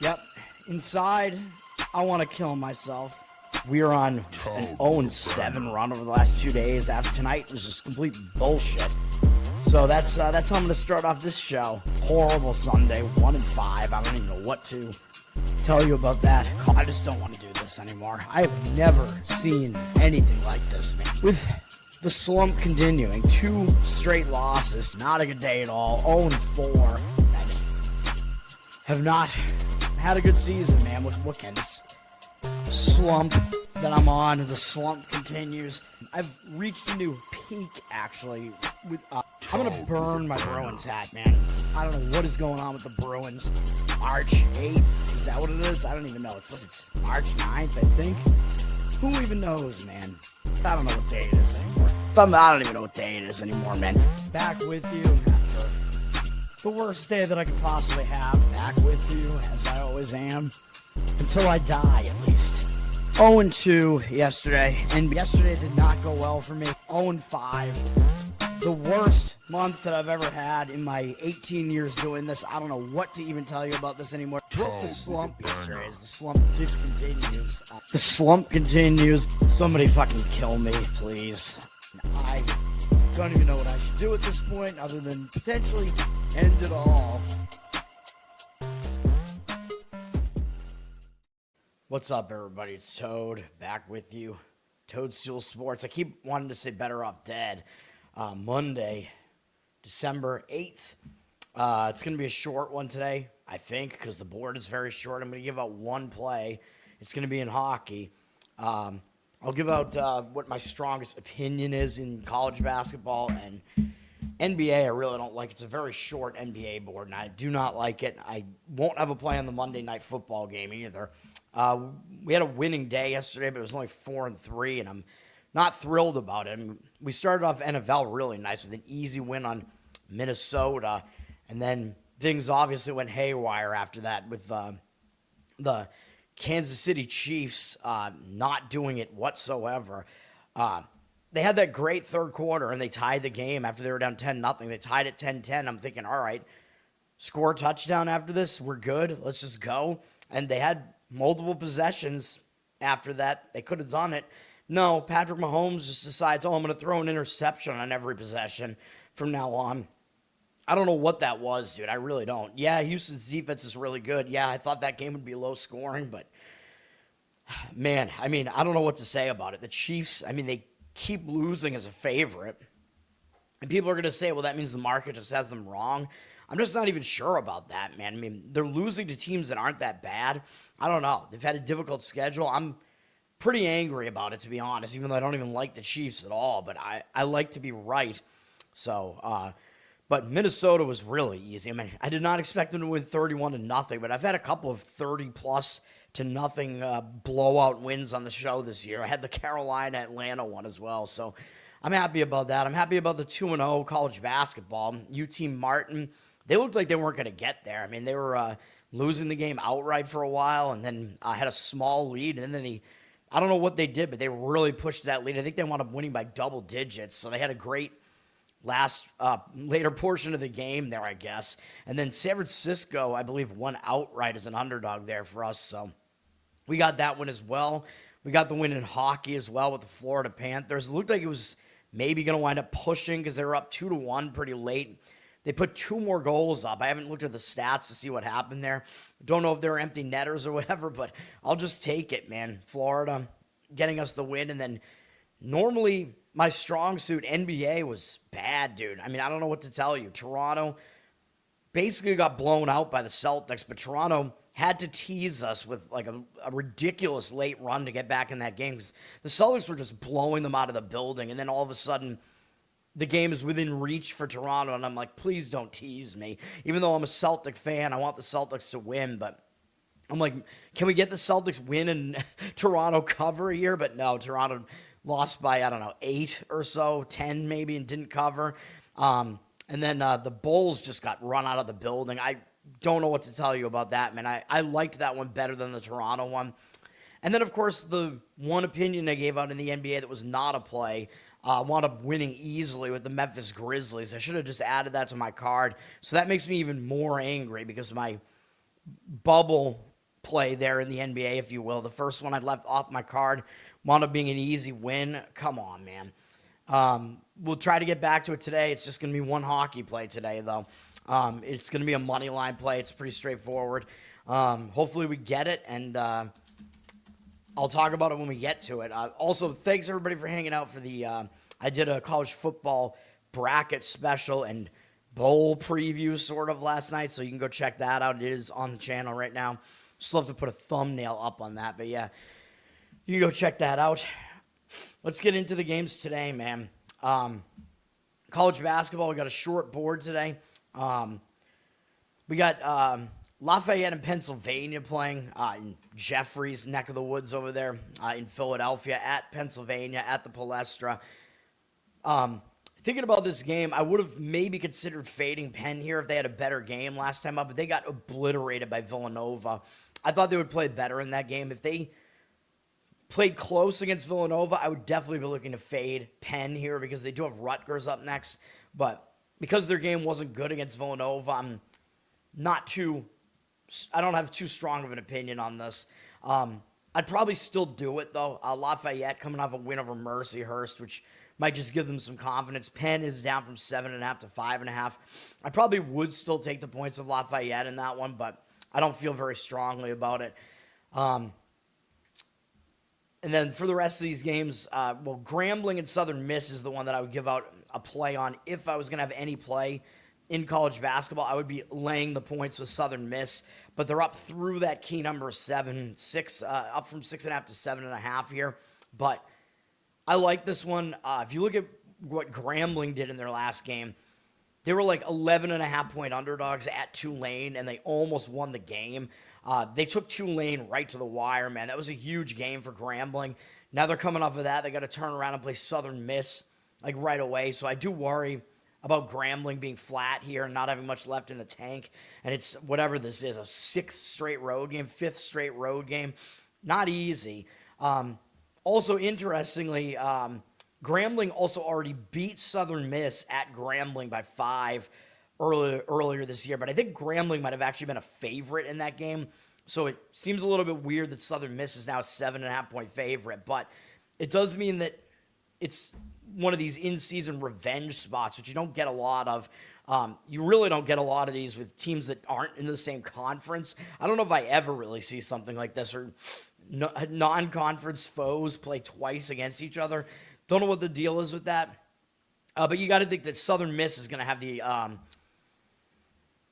Yep. Inside, I want to kill myself. We are on an 0-7 run over the last 2 days. After tonight was just complete bullshit. So that's how I'm going to start off this show. Horrible Sunday, 1-5. I don't even know what to tell you about that. I just don't want to do this anymore. I have never seen anything like this, man. With the slump continuing, 2 straight losses, not a good day at all. 0-4. I just have not had a good season, man. What can this slump that I'm on? The slump continues. I've reached a new peak, actually. With I'm gonna burn my Bruins hat, man. I don't know what is going on with the Bruins. March 8th, is that what it is? I don't even know. It's March 9th, I think. Who even knows, man? I don't know what day it is anymore. I don't even know what day it is anymore, man. Back with you after the worst day that I could possibly have. Back with you, as I always am. Until I die, at least. 0-2 yesterday, and yesterday did not go well for me. 0-5. The worst month that I've ever had in my 18 years doing this. I don't know what to even tell you about this anymore. Broke the slump yesterday as the slump just continues. The slump continues. Somebody fucking kill me, please. I don't even know what I should do at this point other than potentially end it all. What's up, everybody? It's Toad, back with you. ToadStool Sports. I keep wanting to say Better Off Dead. Monday, December 8th. It's going to be a short one today, I think, because the board is very short. I'm going to give out one play. It's going to be in hockey. I'll give out what my strongest opinion is in college basketball and NBA. I really don't like it. It's a very short NBA board, and I do not like it. I won't have a play on the Monday Night Football game either. We had a winning day yesterday, but it was only 4-3, and I'm not thrilled about it. I mean, we started off NFL really nice with an easy win on Minnesota, and then things obviously went haywire after that with the Kansas City Chiefs not doing it whatsoever. They had that great third quarter, and they tied the game after they were down 10-0. They tied it 10-10. I'm thinking, all right, score a touchdown after this. We're good. Let's just go. And they had multiple possessions after that. They could have done it. No, Patrick Mahomes just decides, I'm going to throw an interception on every possession from now on. I don't know what that was, dude. I really don't. Yeah, Houston's defense is really good. Yeah, I thought that game would be low scoring, but man, I mean, I don't know what to say about it. The Chiefs, I mean, they keep losing as a favorite. And people are going to say, well, that means the market just has them wrong. I'm just not even sure about that, man. I mean, they're losing to teams that aren't that bad. I don't know. They've had a difficult schedule. I'm pretty angry about it, to be honest, even though I don't even like the Chiefs at all. But I like to be right. So, but Minnesota was really easy. I mean, I did not expect them to win 31-0, but I've had a couple of 30+0 blowout wins on the show this year. I had the Carolina-Atlanta one as well. So I'm happy about that. I'm happy about the 2-0 college basketball. UT Martin, they looked like they weren't going to get there. I mean, they were losing the game outright for a while, and then had a small lead, and then I don't know what they did, but they really pushed that lead. I think they wound up winning by double digits, so they had a great later portion of the game there, I guess. And then San Francisco, I believe, won outright as an underdog there for us, so we got that one as well. We got the win in hockey as well with the Florida Panthers. It looked like it was maybe going to wind up pushing because they were up 2-1 pretty late. They put 2 more goals up. I haven't looked at the stats to see what happened there. Don't know if they were empty netters or whatever, but I'll just take it, man. Florida getting us the win. And then normally my strong suit, NBA, was bad, dude. I mean, I don't know what to tell you. Toronto basically got blown out by the Celtics, but Toronto had to tease us with like a ridiculous late run to get back in that game because the Celtics were just blowing them out of the building. And then all of a sudden, the game is within reach for Toronto, and I'm like, please don't tease me. Even though I'm a Celtic fan, I want the Celtics to win, but I'm like, can we get the Celtics win and Toronto cover here? But no, Toronto lost by, 8 or so, 10 maybe, and didn't cover. And then the Bulls just got run out of the building. I don't know what to tell you about that, man. I liked that one better than the Toronto one. And then, of course, the one opinion I gave out in the NBA that was not a play wound up winning easily with the Memphis Grizzlies. I should have just added that to my card. So that makes me even more angry because my bubble play there in the NBA, if you will. The first one I left off my card wound up being an easy win. Come on, man. We'll try to get back to it today. It's just going to be one hockey play today, though. It's going to be a money line play. It's pretty straightforward. Hopefully we get it, and I'll talk about it when we get to it. Also, thanks everybody for hanging out for the I did a college football bracket special and bowl preview sort of last night, so you can go check that out. It is on the channel right now. Still have to put a thumbnail up on that, but yeah, you can go check that out. Let's get into the games today, man. College basketball, we got a short board today. We got Lafayette and Pennsylvania playing in Jeffrey's neck of the woods over there in Philadelphia at Pennsylvania at the Palestra. Thinking about this game, I would have maybe considered fading Penn here if they had a better game last time up, but they got obliterated by Villanova. I thought they would play better in that game. If they played close against Villanova, I would definitely be looking to fade Penn here because they do have Rutgers up next. But because their game wasn't good against Villanova, I don't have too strong of an opinion on this. I'd probably still do it, though. Lafayette coming off a win over Mercyhurst, which might just give them some confidence. Penn is down from 7.5 to 5.5. I probably would still take the points of Lafayette in that one, but I don't feel very strongly about it. And then for the rest of these games, Grambling and Southern Miss is the one that I would give out a play on. If I was going to have any play in college basketball, I would be laying the points with Southern Miss, but they're up through that key number of 6, up from 6.5 to 7.5 here. But I like this one. If you look at what Grambling did in their last game, they were like 11.5-point underdogs at Tulane, and they almost won the game. They took Tulane right to the wire, man. That was a huge game for Grambling. Now they're coming off of that. They got to turn around and play Southern Miss like right away. So I do worry about Grambling being flat here and not having much left in the tank. And it's whatever this is, a 6th straight road game, 5th straight road game. Not easy. Also, interestingly, Grambling also already beat Southern Miss at Grambling by 5 earlier this year, but I think Grambling might have actually been a favorite in that game, so it seems a little bit weird that Southern Miss is now a 7.5-point favorite, but it does mean that it's one of these in-season revenge spots, which you don't get a lot of. You really don't get a lot of these with teams that aren't in the same conference. I don't know if I ever really see something like this, or non-conference foes play twice against each other. Don't know what the deal is with that. But you got to think that Southern Miss is going to have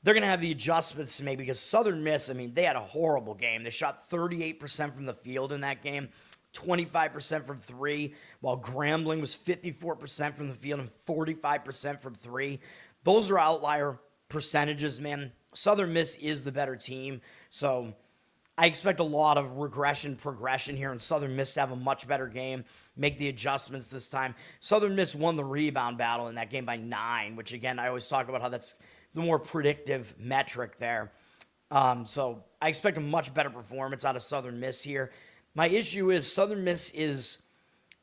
they're going to have the adjustments maybe, because Southern Miss, I mean, they had a horrible game. They shot 38% from the field in that game, 25% from 3, while Grambling was 54% from the field and 45% from 3. Those are outlier percentages, man. Southern Miss is the better team, so I expect a lot of progression here, and Southern Miss to have a much better game, make the adjustments this time. Southern Miss won the rebound battle in that game by 9, which, again, I always talk about how that's the more predictive metric there. So I expect a much better performance out of Southern Miss here. My issue is Southern Miss is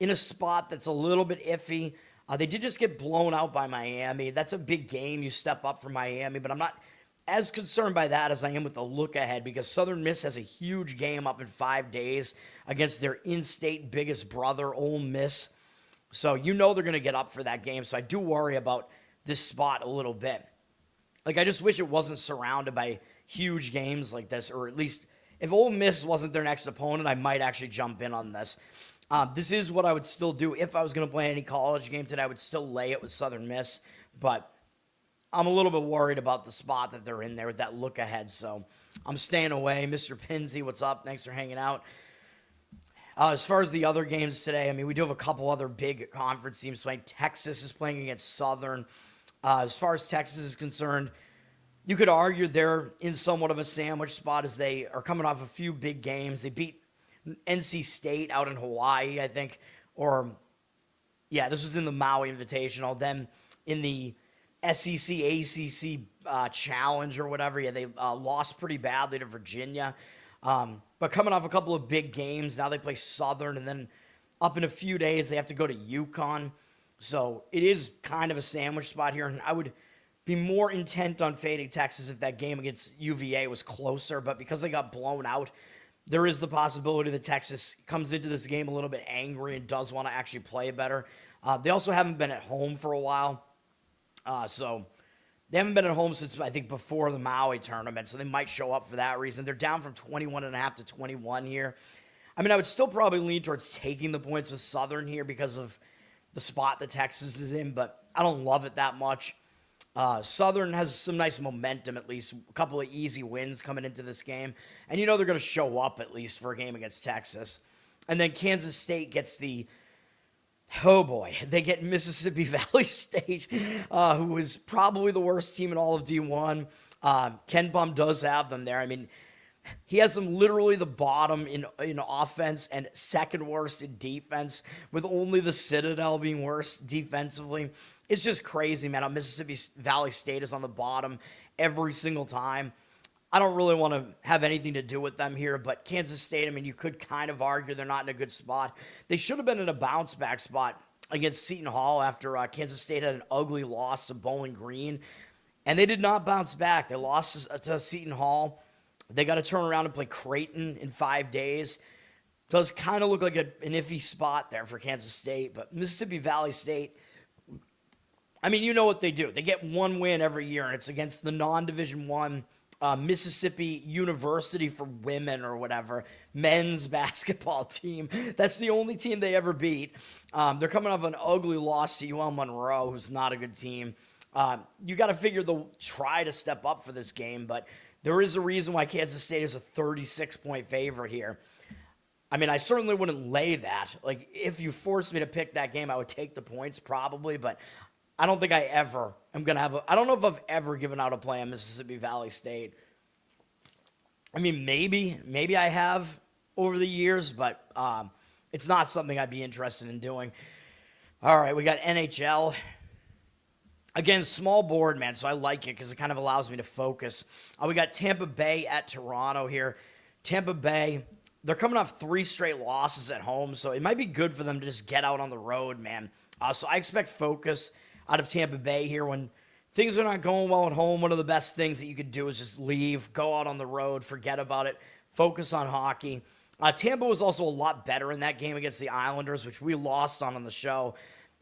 in a spot that's a little bit iffy. They did just get blown out by Miami. That's a big game. You step up for Miami, but I'm not as concerned by that as I am with the look ahead, because Southern Miss has a huge game up in 5 days against their in-state biggest brother, Ole Miss. So you know they're going to get up for that game. So I do worry about this spot a little bit. Like, I just wish it wasn't surrounded by huge games like this, or at least if Ole Miss wasn't their next opponent, I might actually jump in on this. This is what I would still do. If I was going to play any college game today, I would still lay it with Southern Miss, but I'm a little bit worried about the spot that they're in there with that look ahead, so I'm staying away. Mr. Pinsey, what's up? Thanks for hanging out. As far as the other games today, I mean, we do have a couple other big conference teams playing. Texas is playing against Southern. As far as Texas is concerned, you could argue they're in somewhat of a sandwich spot as they are coming off a few big games. They beat NC State out in Hawaii, I think. This was in the Maui Invitational. Then in the SEC, ACC challenge or whatever, they lost pretty badly to Virginia. But coming off a couple of big games, now they play Southern, and then up in a few days they have to go to UConn. So it is kind of a sandwich spot here, and I would be more intent on fading Texas if that game against UVA was closer, but because they got blown out, there is the possibility that Texas comes into this game a little bit angry and does want to actually play better. They also haven't been at home for a while, so they haven't been at home since, I think, before the Maui tournament, so they might show up for that reason. They're down from 21.5 to 21 here. I mean, I would still probably lean towards taking the points with Southern here because of the spot that Texas is in, but I don't love it that much. Southern has some nice momentum, at least. A couple of easy wins coming into this game. And you know they're going to show up, at least, for a game against Texas. And then Kansas State gets oh boy, they get Mississippi Valley State, who is probably the worst team in all of D1. Ken Bum does have them there. I mean, he has them literally the bottom in offense and second worst in defense, with only the Citadel being worse defensively. It's just crazy, man, how Mississippi Valley State is on the bottom every single time. I don't really want to have anything to do with them here, but Kansas State, I mean, you could kind of argue they're not in a good spot. They should have been in a bounce-back spot against Seton Hall after Kansas State had an ugly loss to Bowling Green, and they did not bounce back. They lost to Seton Hall. They got to turn around and play Creighton in 5 days. Does kind of look like an iffy spot there for Kansas State, but Mississippi Valley State, I mean, you know what they do. They get one win every year, and it's against the non-Division I Mississippi University for women or whatever, men's basketball team. That's the only team they ever beat. They're coming off an ugly loss to UL Monroe, who's not a good team. You got to figure they'll try to step up for this game, but there is a reason why Kansas State is a 36-point favorite here. I mean, I certainly wouldn't lay that. Like, if you forced me to pick that game, I would take the points probably, but I don't think I ever am going to have I don't know if I've ever given out a play on Mississippi Valley State. I mean, maybe I have over the years, but it's not something I'd be interested in doing. All right, we got NHL. Again, small board, man, so I like it because it kind of allows me to focus. We got Tampa Bay at Toronto here. Tampa Bay, they're coming off 3 straight losses at home, so it might be good for them to just get out on the road, man. So I expect focus out of Tampa Bay here. When things are not going well at home, one of the best things that you could do is just leave, go out on the road, forget about it, focus on hockey. Tampa was also a lot better in that game against the Islanders, which we lost on the show.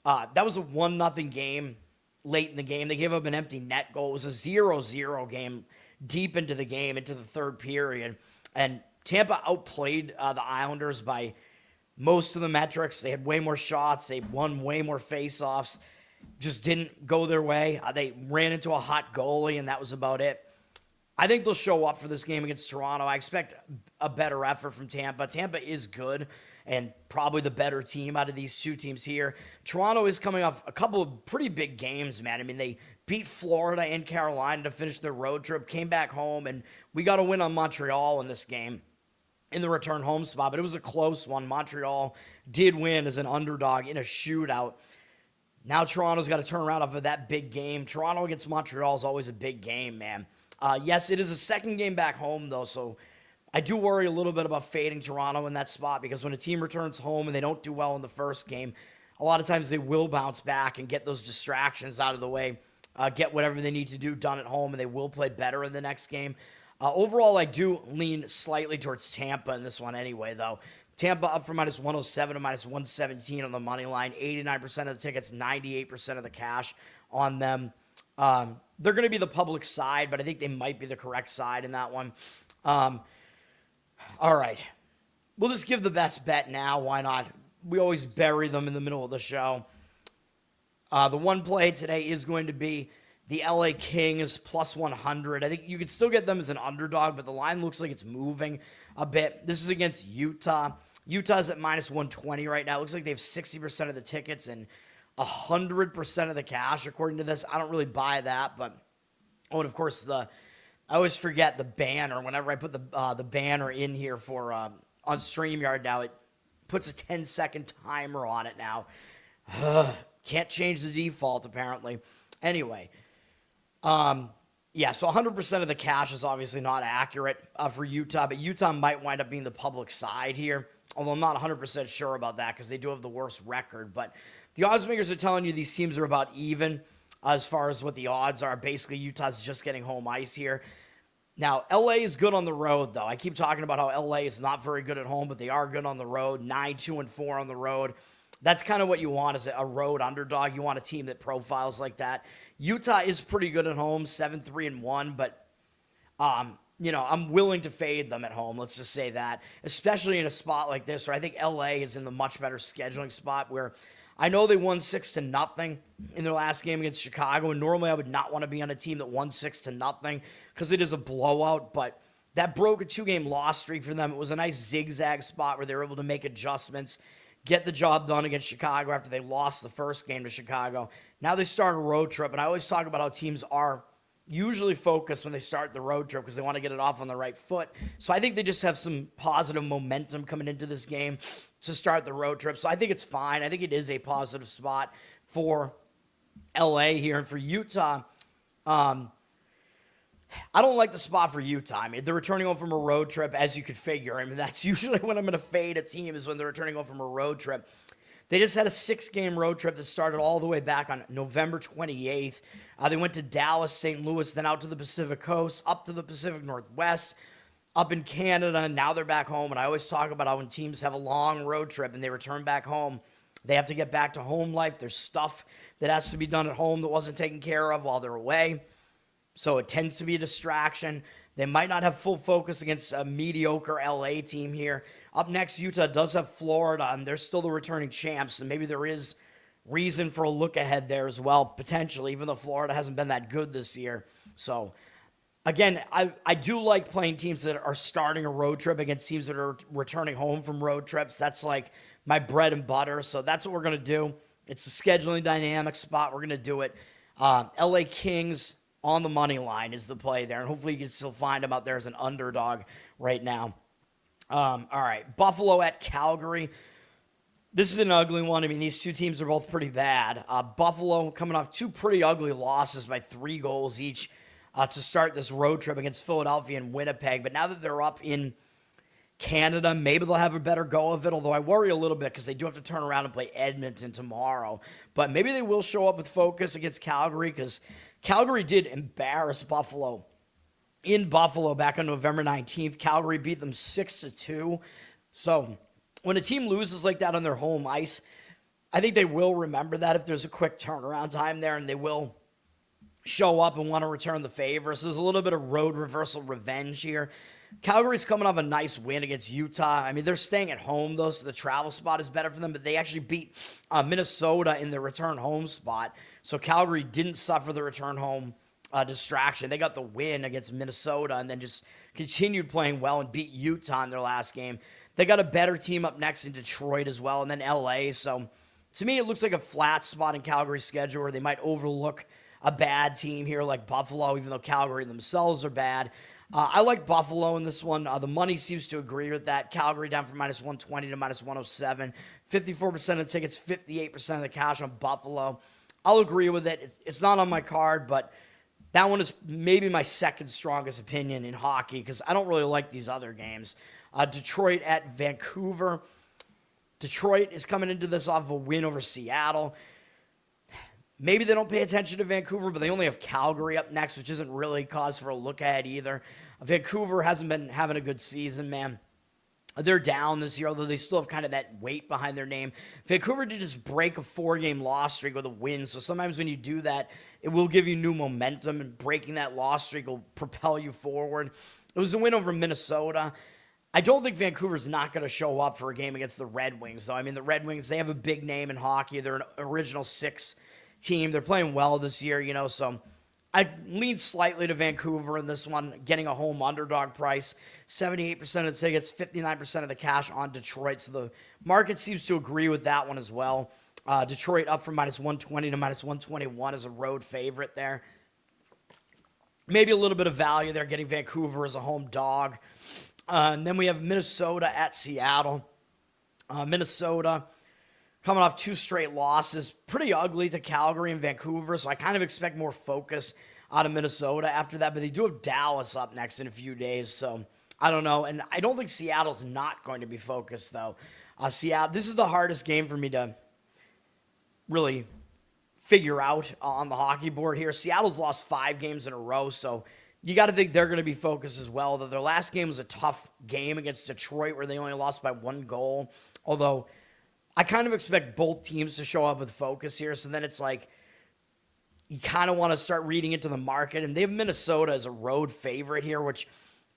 That was a 1-0 game late in the game. They gave up an empty net goal. It was a 0-0 game deep into the game, into the third period. And Tampa outplayed the Islanders by most of the metrics. They had way more shots. They won way more faceoffs. Just didn't go their way. They ran into a hot goalie, and that was about it. I think they'll show up for this game against Toronto. I expect a better effort from Tampa. Tampa is good and probably the better team out of these two teams here. Toronto is coming off a couple of pretty big games, man. I mean, they beat Florida and Carolina to finish their road trip, came back home, and we got a win on Montreal in this game in the return home spot, but it was a close one. Montreal did win as an underdog in a shootout. Now Toronto's got to turn around off of that big game. Toronto against Montreal is always a big game, man. Yes, it is a second game back home, though, so I do worry a little bit about fading Toronto in that spot because when a team returns home and they don't do well in the first game, a lot of times they will bounce back and get those distractions out of the way, get whatever they need to do done at home, and they will play better in the next game. Overall, I do lean slightly towards Tampa in this one anyway, though. Tampa up from minus 107 to minus 117 on the money line. 89% of the tickets, 98% of the cash on them. They're going to be the public side, but I think they might be the correct side in that one. All right. We'll just give the best bet now. Why not? We always bury them in the middle of the show. The one play today is going to be the LA Kings plus 100. I think you could still get them as an underdog, but the line looks like it's moving a bit. This is against Utah. Utah's at minus 120 right now. It looks like they have 60% of the tickets and 100% of the cash, according to this. I don't really buy that, but oh, and of course I always forget the banner. Whenever I put the banner in here for on StreamYard now, it puts a 10-second timer on it now. Can't change the default apparently. Anyway, yeah, so 100% of the cash is obviously not accurate for Utah, but Utah might wind up being the public side here, although I'm not 100% sure about that because they do have the worst record. But the odds makers are telling you these teams are about even. as far as what the odds are. Basically, Utah's just getting home ice here. Now, LA is good on the road, though. I keep talking about how LA is not very good at home, but they are good on the road. 9-2-4 on the road. That's kind of what you want as a road underdog. You want a team that profiles like that. Utah is pretty good at home, 7-3-1, but I'm willing to fade them at home. Let's just say that, especially in a spot like this where I think LA is in the much better scheduling spot where I know they won 6-0 in their last game against Chicago, and normally I would not want to be on a team that won 6-0 because it is a blowout, but that broke a 2-game loss streak for them. It was a nice zigzag spot where they were able to make adjustments, get the job done against Chicago after they lost the first game to Chicago. Now they start a road trip, and I always talk about how teams are usually focused when they start the road trip because they want to get it off on the right foot. So I think they just have some positive momentum coming into this game to start the road trip. So I think it's fine. I think it is a positive spot for LA here. And for Utah, I don't like the spot for Utah. I mean, they're returning home from a road trip, as you could figure. I mean, that's usually when I'm going to fade a team is when they're returning home from a road trip. They just had a 6-game road trip that started all the way back on November 28th. They went to Dallas, St. Louis, then out to the Pacific Coast, up to the Pacific Northwest, up in Canada, and now they're back home. And I always talk about how when teams have a long road trip and they return back home, they have to get back to home life. There's stuff that has to be done at home that wasn't taken care of while they're away. So it tends to be a distraction. They might not have full focus against a mediocre LA team here. Up next, Utah does have Florida, and they're still the returning champs, and maybe there is reason for a look ahead there as well, potentially, even though Florida hasn't been that good this year. So, again, I do like playing teams that are starting a road trip against teams that are returning home from road trips. That's like my bread and butter, so that's what we're going to do. It's a scheduling dynamic spot. We're going to do it. LA Kings on the money line is the play there, and hopefully you can still find them out there as an underdog right now. All right, Buffalo at Calgary. This is an ugly one. I mean, these two teams are both pretty bad. Buffalo coming off 2 pretty ugly losses by 3 goals each to start this road trip against Philadelphia and Winnipeg. But now that they're up in Canada, maybe they'll have a better go of it, although I worry a little bit because they do have to turn around and play Edmonton tomorrow. But maybe they will show up with focus against Calgary because Calgary did embarrass Buffalo. In Buffalo back on November 19th, Calgary beat them 6-2. So when a team loses like that on their home ice, I think they will remember that if there's a quick turnaround time there, and they will show up and want to return the favor. So there's a little bit of road reversal revenge here. Calgary's coming off a nice win against Utah. I mean, they're staying at home, though, so the travel spot is better for them, but they actually beat Minnesota in the return home spot. So Calgary didn't suffer the return home distraction. They got the win against Minnesota and then just continued playing well and beat Utah in their last game. They got a better team up next in Detroit as well, and then LA. So to me, it looks like a flat spot in Calgary's schedule where they might overlook a bad team here like Buffalo, even though Calgary themselves are bad. I like Buffalo in this one. The money seems to agree with that. Calgary down from -120 to -107. 54% of the tickets, 58% of the cash on Buffalo. I'll agree with it. It's not on my card, but that one is maybe my second strongest opinion in hockey because I don't really like these other games. Detroit at Vancouver. Detroit is coming into this off of a win over Seattle. Maybe they don't pay attention to Vancouver, but they only have Calgary up next, which isn't really cause for a look ahead either. Vancouver hasn't been having a good season, man. They're down this year, although they still have kind of that weight behind their name. Vancouver did just break a 4-game loss streak with a win, so sometimes when you do that, it will give you new momentum, and breaking that loss streak will propel you forward. It was a win over Minnesota. I don't think Vancouver's not going to show up for a game against the Red Wings, though. I mean, the Red Wings, they have a big name in hockey. They're an original 6 team. They're playing well this year, so I lean slightly to Vancouver in this one, getting a home underdog price. 78% of the tickets, 59% of the cash on Detroit. So the market seems to agree with that one as well. Detroit up from -120 to -121 as a road favorite there. Maybe a little bit of value there, getting Vancouver as a home dog. And then we have Minnesota at Seattle. Minnesota coming off 2 straight losses. Pretty ugly to Calgary and Vancouver, so I kind of expect more focus out of Minnesota after that. But they do have Dallas up next in a few days, so I don't know. And I don't think Seattle's not going to be focused, though. Seattle, this is the hardest game for me to really figure out on the hockey board here. Seattle's lost 5 games in a row, so you got to think they're going to be focused as well. Though their last game was a tough game against Detroit where they only lost by 1 goal. Although I kind of expect both teams to show up with focus here. So then it's like you kind of want to start reading into the market. And they have Minnesota as a road favorite here, which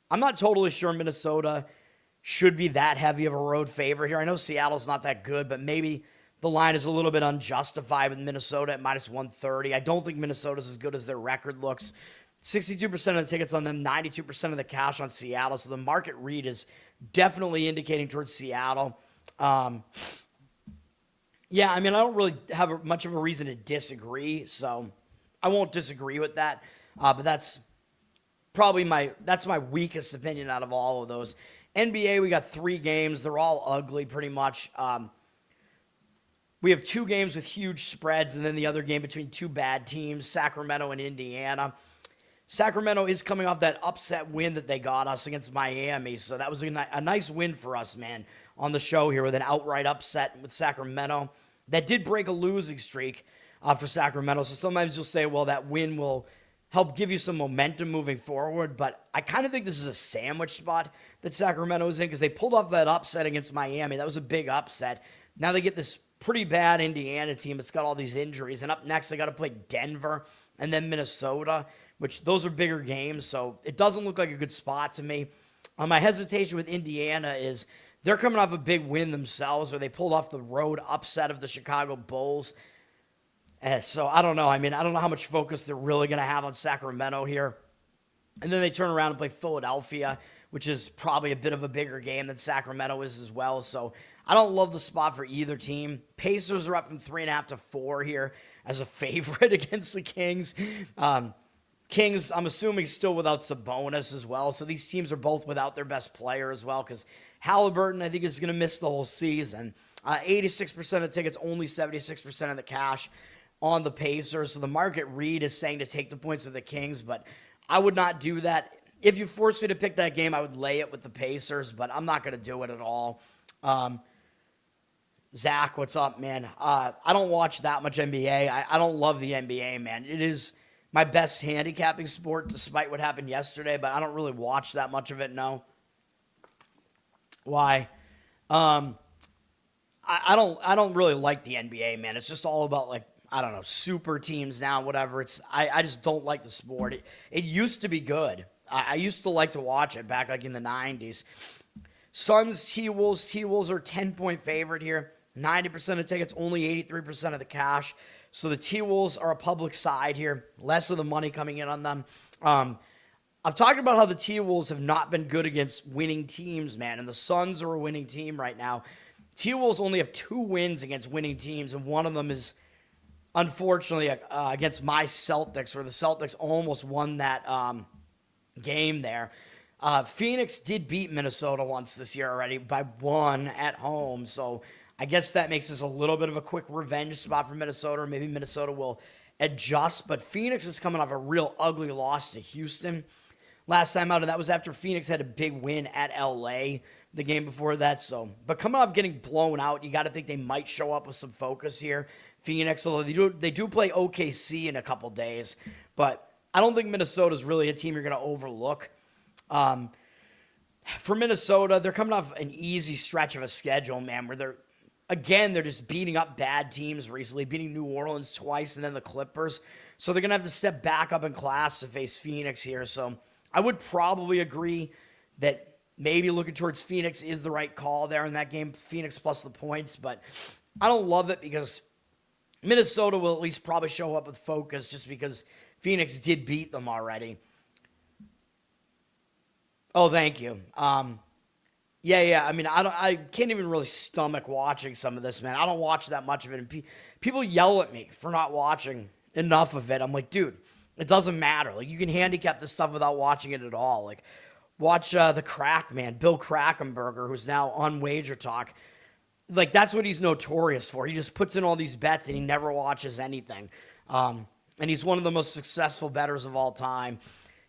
I'm not totally sure Minnesota should be that heavy of a road favorite here. I know Seattle's not that good, but maybe the line is a little bit unjustified with Minnesota at minus 130. I don't think Minnesota's as good as their record looks. 62% of the tickets on them, 92% of the cash on Seattle. So the market read is definitely indicating towards Seattle. Yeah, I mean, I don't really have much of a reason to disagree, so I won't disagree with that. But that's probably my weakest opinion out of all of those. NBA, we got 3 games. They're all ugly pretty much. We have 2 games with huge spreads, and then the other game between 2 bad teams, Sacramento and Indiana. Sacramento is coming off that upset win that they got us against Miami, so that was a nice win for us, man, on the show here with an outright upset with Sacramento. That did break a losing streak for Sacramento, so sometimes you'll say, well, that win will help give you some momentum moving forward, but I kind of think this is a sandwich spot that Sacramento is in because they pulled off that upset against Miami. That was a big upset. Now they get this pretty bad Indiana team that's got all these injuries, and up next they got to play Denver and then Minnesota, which those are bigger games, so it doesn't look like a good spot to me. My hesitation with Indiana is they're coming off a big win themselves, or they pulled off the road upset of the Chicago Bulls. So I don't know. I mean, I don't know how much focus they're really going to have on Sacramento here. And then they turn around and play Philadelphia, which is probably a bit of a bigger game than Sacramento is as well. So I don't love the spot for either team. Pacers are up from 3.5 to 4 here as a favorite against the Kings. Kings, I'm assuming, still without Sabonis as well. So these teams are both without their best player as well because Halliburton, I think, is going to miss the whole season. 86% of tickets, only 76% of the cash on the Pacers. So the market read is saying to take the points with the Kings, but I would not do that. If you forced me to pick that game, I would lay it with the Pacers, but I'm not going to do it at all. Zach, what's up, man? I don't watch that much NBA. I don't love the NBA, man. It is my best handicapping sport, despite what happened yesterday, but I don't really watch that much of it, no. Why? I don't really like the NBA, man. It's just all about, like, I don't know, super teams now, whatever. I just don't like the sport. It used to be good. I used to like to watch it back like in the 90s. Suns, T-Wolves. T-Wolves are a 10-point favorite here. 90% of tickets, only 83% of the cash. So the T-Wolves are a public side here. Less of the money coming in on them. I've talked about how the T-Wolves have not been good against winning teams, man. And the Suns are a winning team right now. T-Wolves only have 2 wins against winning teams, and one of them is, unfortunately, against my Celtics, where the Celtics almost won that game there. Phoenix did beat Minnesota once this year already by 1 at home, so I guess that makes this a little bit of a quick revenge spot for Minnesota, or maybe Minnesota will adjust, but Phoenix is coming off a real ugly loss to Houston last time out, and that was after Phoenix had a big win at LA the game before that. So, but coming off getting blown out, you got to think they might show up with some focus here. Phoenix, although they do play OKC in a couple days, but I don't think Minnesota's really a team you're going to overlook. For Minnesota, they're coming off an easy stretch of a schedule, man, where they're just beating up bad teams recently, beating New Orleans twice and then the Clippers. So they're going to have to step back up in class to face Phoenix here. So I would probably agree that maybe looking towards Phoenix is the right call there in that game, Phoenix plus the points. But I don't love it because Minnesota will at least probably show up with focus just because Phoenix did beat them already. Oh, thank you. Yeah. I mean, I can't even really stomach watching some of this, man. I don't watch that much of it. And people yell at me for not watching enough of it. I'm like, dude, it doesn't matter. Like, you can handicap this stuff without watching it at all. Like, watch the Crack Man, Bill Krackomberger, who's now on Wager Talk. Like, that's what he's notorious for. He just puts in all these bets and he never watches anything. And he's one of the most successful bettors of all time.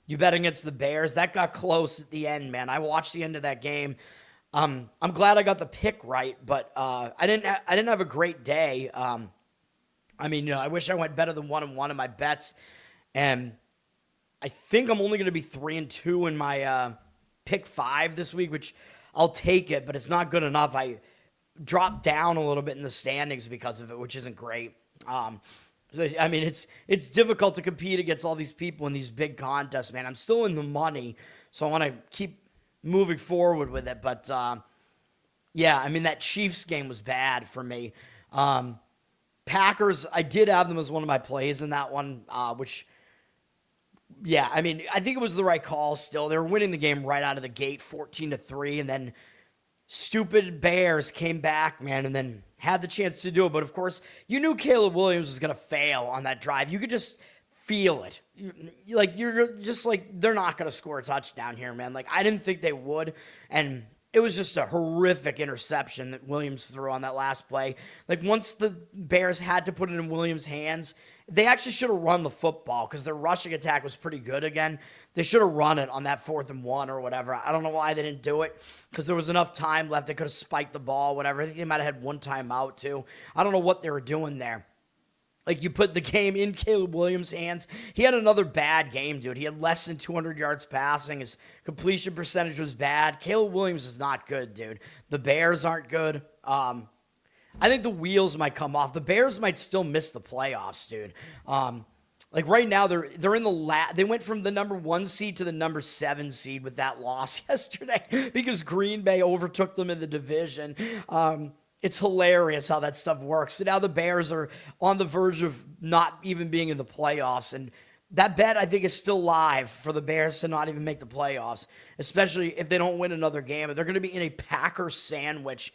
You bet against the Bears. That got close at the end, man. I watched the end of that game. I'm glad I got the pick right, but I didn't have a great day. I mean, I wish I went better than 1-1 in my bets, and I think I'm only going to be 3-2 in my pick 5 this week, which I'll take it, but it's not good enough. I dropped down a little bit in the standings because of it, which isn't great. I mean, it's difficult to compete against all these people in these big contests, man. I'm still in the money, so I want to keep moving forward with it. But, yeah, I mean, that Chiefs game was bad for me. Packers, I did have them as one of my plays in that one, which, yeah, I mean, I think it was the right call still. They were winning the game right out of the gate, 14-3, and then stupid Bears came back, man, and then had the chance to do it. But, of course, you knew Caleb Williams was going to fail on that drive. You could just feel it. You're just like, they're not going to score a touchdown here, man. Like, I didn't think they would, and it was just a horrific interception that Williams threw on that last play. Like, once the Bears had to put it in Williams' hands, they actually should have run the football because their rushing attack was pretty good again. They should have run it on that 4th and 1 or whatever. I don't know why they didn't do it because there was enough time left. They could have spiked the ball, whatever. I think they might have had one timeout, too. I don't know what they were doing there. Like, you put the game in Caleb Williams' hands. He had another bad game, dude. He had less than 200 yards passing. His completion percentage was bad. Caleb Williams is not good, dude. The Bears aren't good. I think the wheels might come off. The Bears might still miss the playoffs, dude. Like, right now, they're in the they went from the number 1 seed to the number 7 seed with that loss yesterday because Green Bay overtook them in the division. It's hilarious how that stuff works. So now the Bears are on the verge of not even being in the playoffs. And that bet, I think, is still live for the Bears to not even make the playoffs, especially if they don't win another game. They're going to be in a Packers sandwich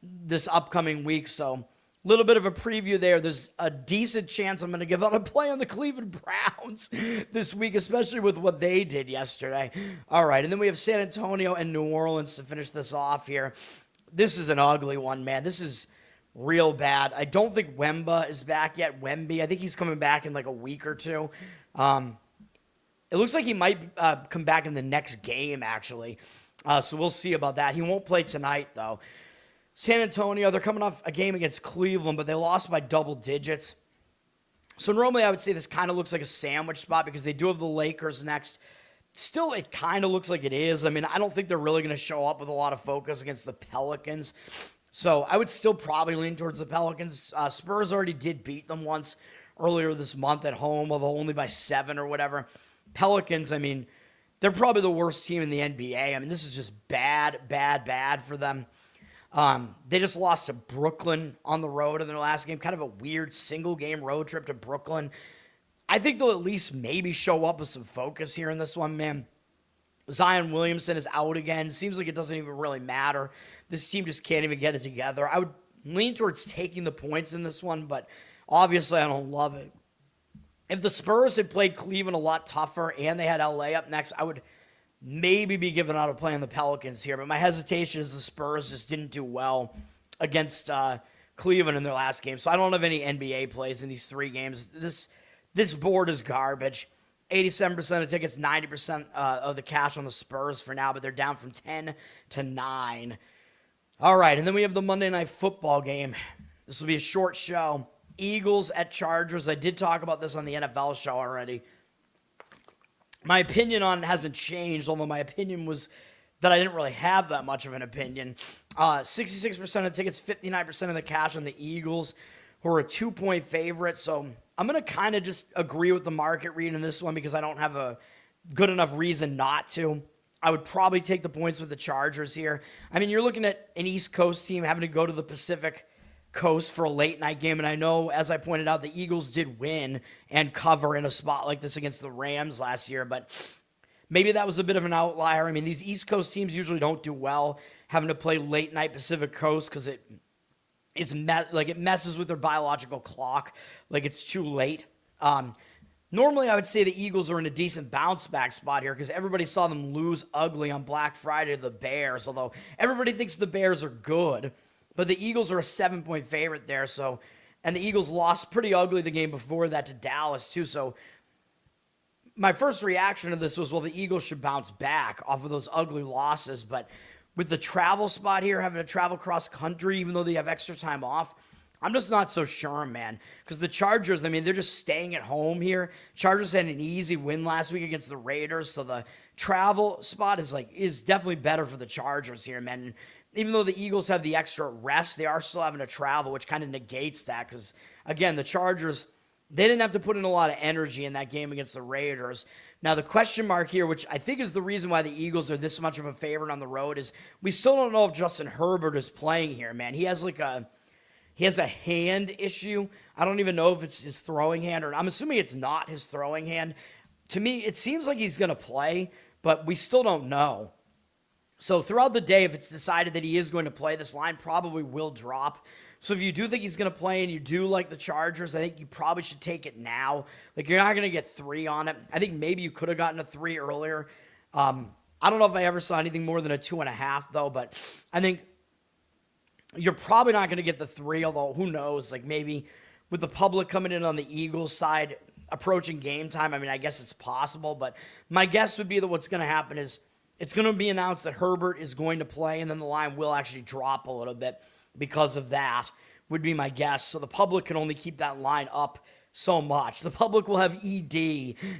this upcoming week. So a little bit of a preview there. There's a decent chance I'm going to give out a play on the Cleveland Browns this week, especially with what they did yesterday. All right, and then we have San Antonio and New Orleans to finish this off here. This is an ugly one, man. This is real bad. I don't think Wemba is back yet. Wemby, I think he's coming back in like a week or two. It looks like he might come back in the next game, actually. So we'll see about that. He won't play tonight, though. San Antonio, they're coming off a game against Cleveland, but they lost by double digits. So normally I would say this kind of looks like a sandwich spot because they do have the Lakers next. Still, it kind of looks like it is. I mean, I don't think they're really going to show up with a lot of focus against the Pelicans. So I would still probably lean towards the Pelicans. Spurs already did beat them once earlier this month at home, although only by 7 or whatever. Pelicans, I mean, they're probably the worst team in the NBA. I mean, this is just bad, bad, bad for them. They just lost to Brooklyn on the road in their last game. Kind of a weird single-game road trip to Brooklyn. I think they'll at least maybe show up with some focus here in this one, man. Zion Williamson is out again. Seems like it doesn't even really matter. This team just can't even get it together. I would lean towards taking the points in this one, but obviously I don't love it. If the Spurs had played Cleveland a lot tougher and they had LA up next, I would maybe be giving out a play on the Pelicans here. But my hesitation is the Spurs just didn't do well against Cleveland in their last game. So I don't have any NBA plays in these 3 games. This board is garbage. 87% of tickets, 90% of the cash on the Spurs for now, but they're down from 10 to 9. All right, and then we have the Monday Night Football game. This will be a short show. Eagles at Chargers. I did talk about this on the NFL show already. My opinion on it hasn't changed, although my opinion was that I didn't really have that much of an opinion. 66% of tickets, 59% of the cash on the Eagles, who are a 2-point favorite. So I'm going to kind of just agree with the market read in this one because I don't have a good enough reason not to. I would probably take the points with the Chargers here. I mean, you're looking at an East Coast team having to go to the Pacific Coast for a late-night game, and I know, as I pointed out, the Eagles did win and cover in a spot like this against the Rams last year, but maybe that was a bit of an outlier. I mean, these East Coast teams usually don't do well having to play late-night Pacific Coast because it messes with their biological clock, like it's too late. Normally, I would say the Eagles are in a decent bounce-back spot here because everybody saw them lose ugly on Black Friday to the Bears, although everybody thinks the Bears are good. But the Eagles are a 7-point favorite there, and the Eagles lost pretty ugly the game before that to Dallas, too. So my first reaction to this was, well, the Eagles should bounce back off of those ugly losses. But with the travel spot here, having to travel cross-country, even though they have extra time off, I'm just not so sure, man, because the Chargers, I mean, they're just staying at home here. Chargers had an easy win last week against the Raiders, so the travel spot is definitely better for the Chargers here, man. And even though the Eagles have the extra rest, they are still having to travel, which kind of negates that because, again, the Chargers, they didn't have to put in a lot of energy in that game against the Raiders. Now, the question mark here, which I think is the reason why the Eagles are this much of a favorite on the road, is we still don't know if Justin Herbert is playing here, man. He has a hand issue. I don't even know if it's his throwing hand, or I'm assuming it's not his throwing hand. To me, it seems like he's going to play, but we still don't know. So throughout the day, if it's decided that he is going to play, this line probably will drop. So if you do think he's going to play and you do like the Chargers, I think you probably should take it now. Like, you're not going to get 3 on it. I think maybe you could have gotten a 3 earlier. I don't know if I ever saw anything more than a 2.5, though, but I think you're probably not going to get the 3, although who knows? Like, maybe with the public coming in on the Eagles side, approaching game time, I mean, I guess it's possible, but my guess would be that what's going to happen is it's going to be announced that Herbert is going to play, and then the line will actually drop a little bit because of that, would be my guess. So the public can only keep that line up so much. The public will have ED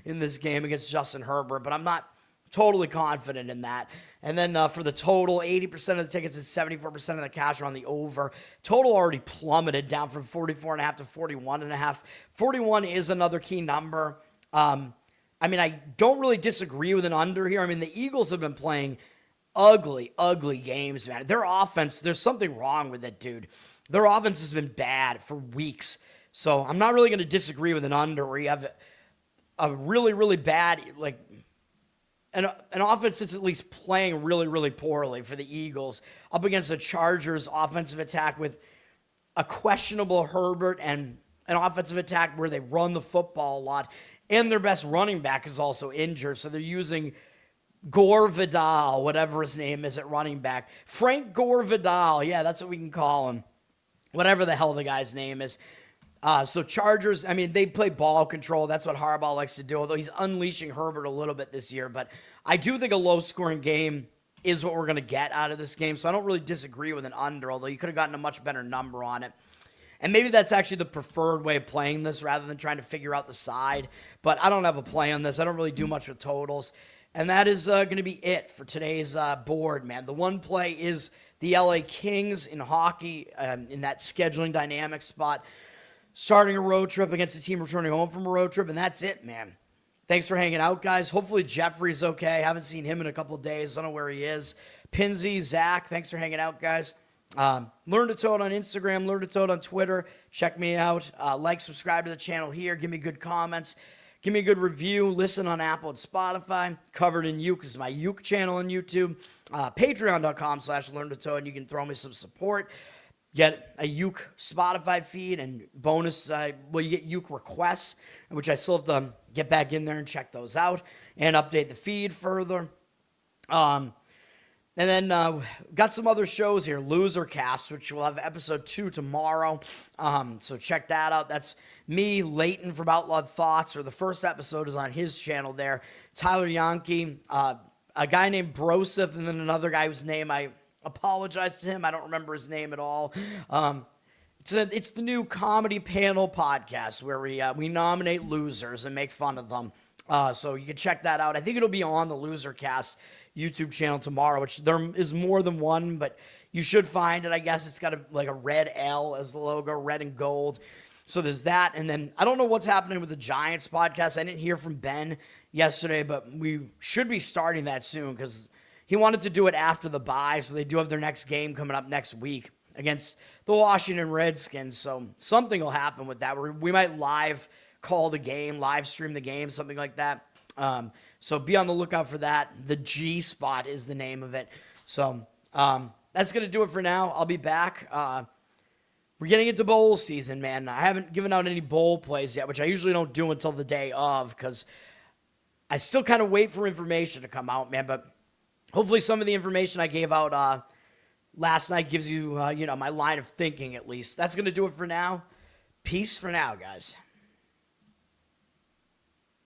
in this game against Justin Herbert, but I'm not totally confident in that. And then for the total, 80% of the tickets and 74% of the cash are on the over. Total already plummeted down from 44.5 to 41.5. 41 is another key number. I mean, I don't really disagree with an under here. I mean, the Eagles have been playing ugly, ugly games, man. Their offense, there's something wrong with it, dude. Their offense has been bad for weeks. So I'm not really going to disagree with an under where you have a really, really bad, like, an offense that's at least playing really, really poorly for the Eagles up against the Chargers offensive attack with a questionable Herbert and an offensive attack where they run the football a lot. And their best running back is also injured. So they're using Gore Vidal, whatever his name is at running back. Frank Gore Vidal. Yeah, that's what we can call him. Whatever the hell the guy's name is. So Chargers, I mean, they play ball control. That's what Harbaugh likes to do, although he's unleashing Herbert a little bit this year. But I do think a low-scoring game is what we're going to get out of this game. So I don't really disagree with an under, although you could have gotten a much better number on it. And maybe that's actually the preferred way of playing this rather than trying to figure out the side. But I don't have a play on this. I don't really do much with totals. And that is going to be it for today's board, man. The one play is the LA Kings in hockey in that scheduling dynamic spot, starting a road trip against a team returning home from a road trip. And that's it, man. Thanks for hanging out, guys. Hopefully Jeffrey's okay. I haven't seen him in a couple of days. I don't know where he is. Pinsy, Zach, thanks for hanging out, guys. Learn to Toad on Instagram, Learn to Toad on Twitter. Check me out. Like, subscribe to the channel here. Give me good comments. Give me a good review. Listen on Apple and Spotify. Covered in Uke is my Uke channel on YouTube. Patreon.com/Learn to Toad. You can throw me some support. Get a Uke Spotify feed and bonus. You get Uke requests, which I still have to get back in there and check those out and update the feed further. And then got some other shows here, Losercast, which will have episode 2 tomorrow. So check that out. That's me, Leighton from Outlawed Thoughts, or the first episode is on his channel there. Tyler Yonke, a guy named Broseph, and then another guy whose name I apologize to him. I don't remember his name at all. It's the new comedy panel podcast where we nominate losers and make fun of them. So you can check that out. I think it'll be on the Losercast YouTube channel tomorrow, which there is more than one, but you should find it. I guess it's got a red L as the logo, red and gold. So there's that. And then I don't know what's happening with the Giants podcast. I didn't hear from Ben yesterday, but we should be starting that soon because he wanted to do it after the bye. So they do have their next game coming up next week against the Washington Redskins. So something will happen with that. We might live call the game, live stream the game, something like that. So be on the lookout for that. The G Spot is the name of it. So that's going to do it for now. I'll be back. We're getting into bowl season, man. I haven't given out any bowl plays yet, which I usually don't do until the day of because I still kind of wait for information to come out, man. But hopefully some of the information I gave out last night gives you, my line of thinking at least. That's going to do it for now. Peace for now, guys.